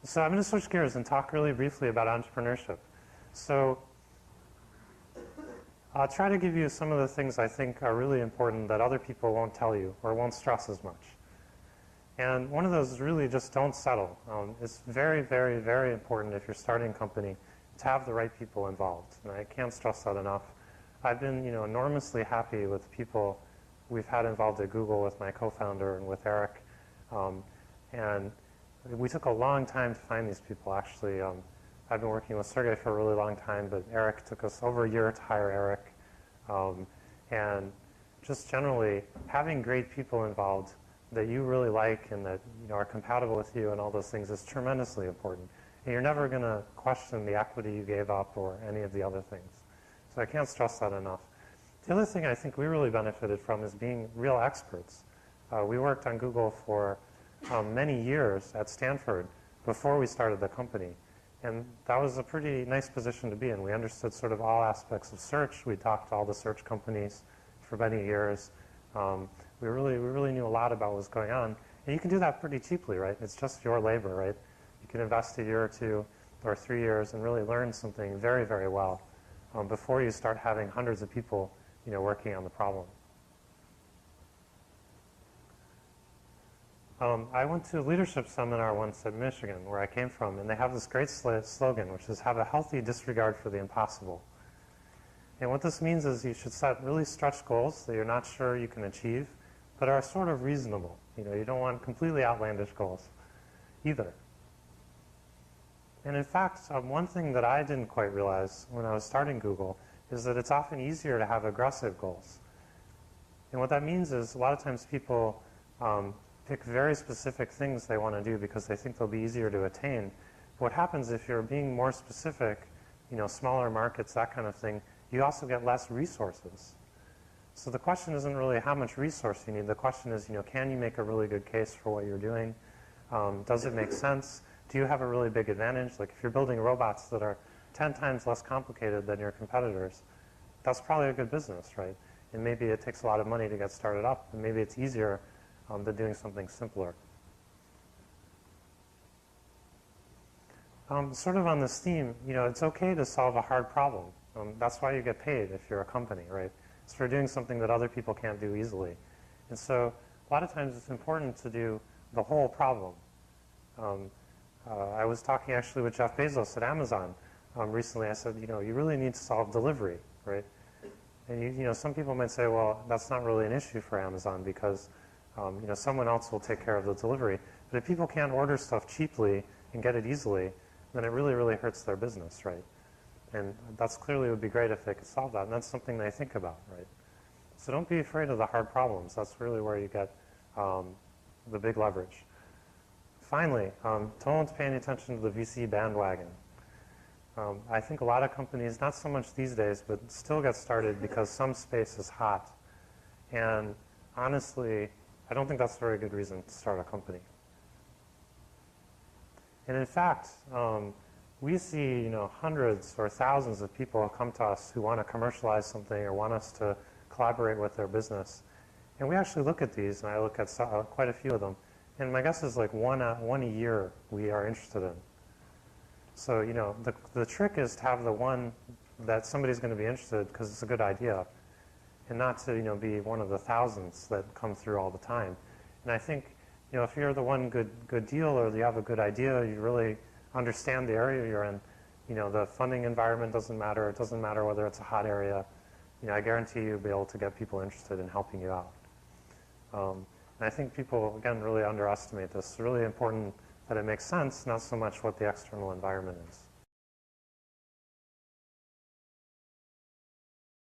So I'm going to switch gears and talk really briefly about entrepreneurship. So I'll try to give you some of the things I think are really important that other people won't tell you or won't stress as much. And one of those is really just don't settle. It's very, very, very important if you're starting a company to have the right people involved. And I can't stress that enough. I've been, enormously happy with people we've had involved at Google with my co-founder and with Eric. And we took a long time to find these people, actually. I've been working with Sergey for a really long time, but Eric took us over a year to hire Eric. And just generally, having great people involved that you really like and that are compatible with you and all those things is tremendously important. And you're never going to question the equity you gave up or any of the other things. So I can't stress that enough. The other thing I think we really benefited from is being real experts. We worked on Google for many years at Stanford before we started the company. And that was a pretty nice position to be in. We understood sort of all aspects of search. We talked to all the search companies for many years. We really knew a lot about what was going on. And you can do that pretty cheaply, right? It's just your labor, right? You can invest a year or 2 or 3 years and really learn something very, very well before you start having hundreds of people, working on the problem. I went to a leadership seminar once at Michigan, where I came from, and they have this great slogan, which is have a healthy disregard for the impossible. And what this means is you should set really stretched goals that you're not sure you can achieve, but are sort of reasonable. You don't want completely outlandish goals either. And in fact, one thing that I didn't quite realize when I was starting Google is that it's often easier to have aggressive goals. And what that means is a lot of times people pick very specific things they want to do because they think they'll be easier to attain. What happens if you're being more specific, smaller markets, that kind of thing, you also get less resources. So the question isn't really how much resource you need. The question is, can you make a really good case for what you're doing? Does it make sense? Do you have a really big advantage? Like if you're building robots that are 10 times less complicated than your competitors, that's probably a good business, right? And maybe it takes a lot of money to get started up, and maybe it's easier than doing something simpler. Sort of on this theme, it's okay to solve a hard problem. That's why you get paid if you're a company, right? It's for doing something that other people can't do easily. And so a lot of times it's important to do the whole problem. I was talking actually with Jeff Bezos at Amazon recently. I said, you really need to solve delivery, right? And some people might say, well, that's not really an issue for Amazon because someone else will take care of the delivery. But if people can't order stuff cheaply and get it easily, then it really, really hurts their business, right? And that's clearly would be great if they could solve that. And that's something they think about, right? So don't be afraid of the hard problems. That's really where you get the big leverage. Finally, don't pay any attention to the VC bandwagon. I think a lot of companies, not so much these days, but still get started because some space is hot. And honestly, I don't think that's a very good reason to start a company. And in fact, we see hundreds or thousands of people come to us who want to commercialize something or want us to collaborate with their business. And we actually look at these, and I look at quite a few of them. And my guess is like one a year we are interested in. So the trick is to have the one that somebody's going to be interested because it's a good idea, and not to be one of the thousands that come through all the time. And I think if you're the one good deal or you have a good idea, you really understand the area you're in. The funding environment doesn't matter. It doesn't matter whether it's a hot area. I guarantee you'll be able to get people interested in helping you out. And I think people, again, really underestimate this. It's really important that it makes sense, not so much what the external environment is.